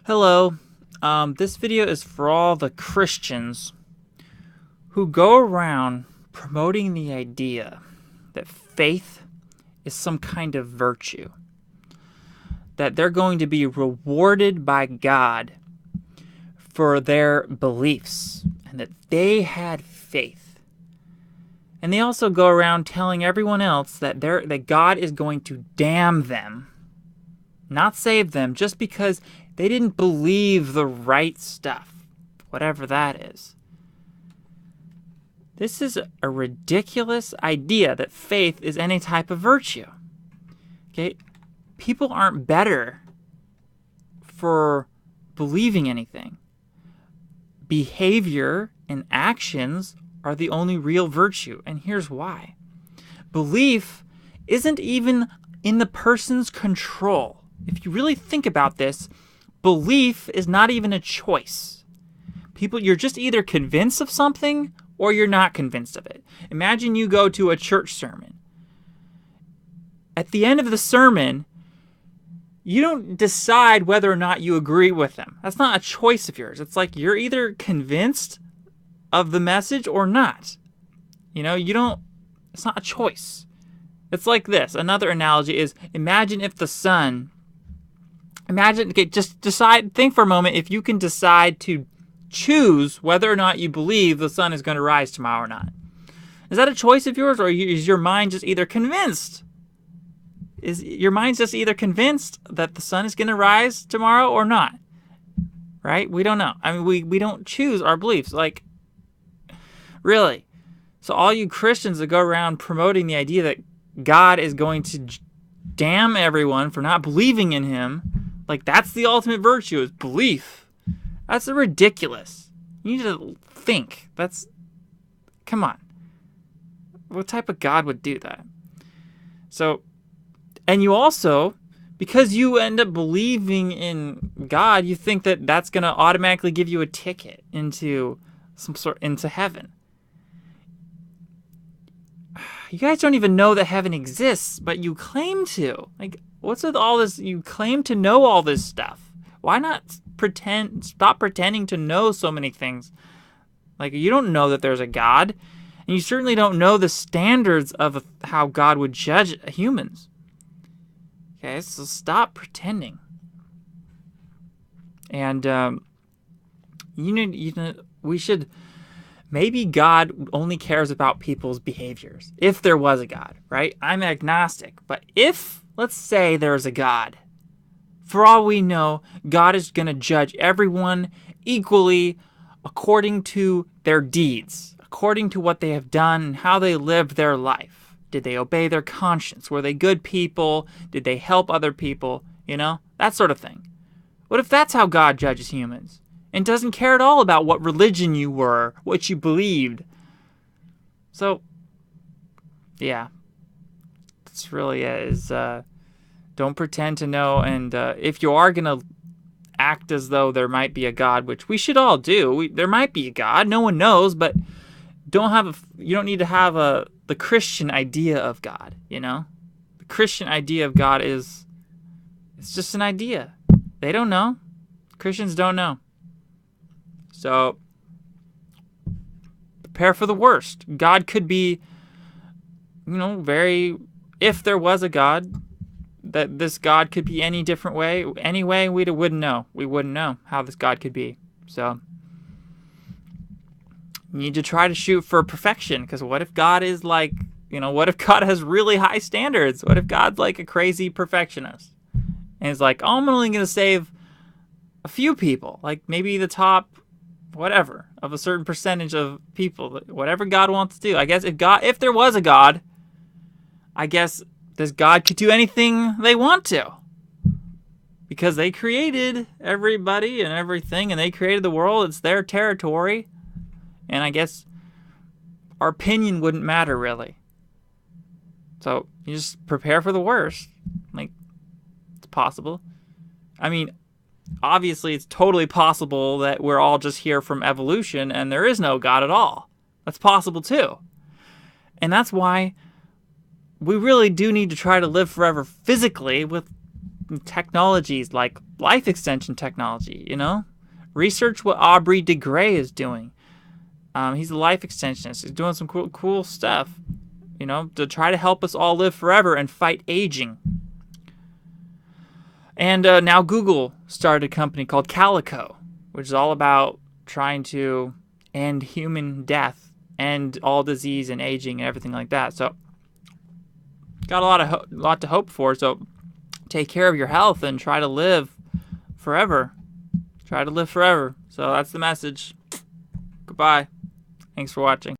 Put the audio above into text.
Hello. This video is for all the Christians who go around promoting the idea that faith is some kind of virtue, that they're going to be rewarded by God for their beliefs, and that they had faith. And they also go around telling everyone else that God is going to damn them, not save them, just because they didn't believe the right stuff, whatever that is. This is a ridiculous idea that faith is any type of virtue. Okay? People aren't better for believing anything. Behavior and actions are the only real virtue, and here's why. Belief isn't even in the person's control. If you really think about this, belief is not even a choice. You're just either convinced of something or you're not convinced of it. Imagine you go to a church sermon. At the end of the sermon, you don't decide whether or not you agree with them. That's not a choice of yours. It's like you're either convinced of the message or not. It's not a choice. It's like this. Another analogy is, think for a moment if you can decide to choose whether or not you believe the sun is going to rise tomorrow or not. Is that a choice of yours, or is your mind just either convinced? Is your mind just either convinced that the sun is going to rise tomorrow or not? Right? We don't know. I mean, we don't choose our beliefs. Like, really. So all you Christians that go around promoting the idea that God is going to damn everyone for not believing in him, like that's the ultimate virtue, is belief. That's ridiculous. You need to think. Come on. What type of God would do that? So, and you also, because you end up believing in God, you think that that's going to automatically give you a ticket into heaven. You guys don't even know that heaven exists, but you claim to. Like, what's with all this? You claim to know all this stuff. Why not stop pretending to know so many things? Like, you don't know that there's a God, and you certainly don't know the standards of how God would judge humans. Okay, so stop pretending. And we should. Maybe God only cares about people's behaviors. If there was a God, right? I'm agnostic, but if, let's say, there's a God, for all we know, God is going to judge everyone equally according to their deeds, according to what they have done and how they lived their life. Did they obey their conscience? Were they good people? Did they help other people? That sort of thing. What if that's how God judges humans and doesn't care at all about what religion you were, what you believed? So, yeah, that's really it. Don't pretend to know, and if you are going to act as though there might be a God, which we should all do, there might be a God, no one knows, but you don't need to have the Christian idea of God, The Christian idea of God it's just an idea. They don't know. Christians don't know. So, prepare for the worst. God could be, if there was a God, that this God could be any different way, any way, we wouldn't know. We wouldn't know how this God could be. So, you need to try to shoot for perfection, because what if God is like, what if God has really high standards? What if God's like a crazy perfectionist? And he's like, I'm only going to save a few people, like maybe the top, whatever, of a certain percentage of people, whatever God wants to do. I guess if there was a God, I guess this God could do anything they want to, because they created everybody and everything, and they created the world. It's their territory, and I guess our opinion wouldn't matter really. So you just prepare for the worst. Like, it's possible. I mean, obviously it's totally possible that we're all just here from evolution and there is no God at all. That's possible too. And that's why we really do need to try to live forever physically with technologies like life extension technology, Research what Aubrey de Grey is doing. He's a life extensionist. He's doing some cool stuff, to try to help us all live forever and fight aging. And now Google started a company called Calico, which is all about trying to end human death, end all disease and aging and everything like that. So got a lot to hope for. So take care of your health and try to live forever. Try to live forever. So that's the message. Goodbye. Thanks for watching.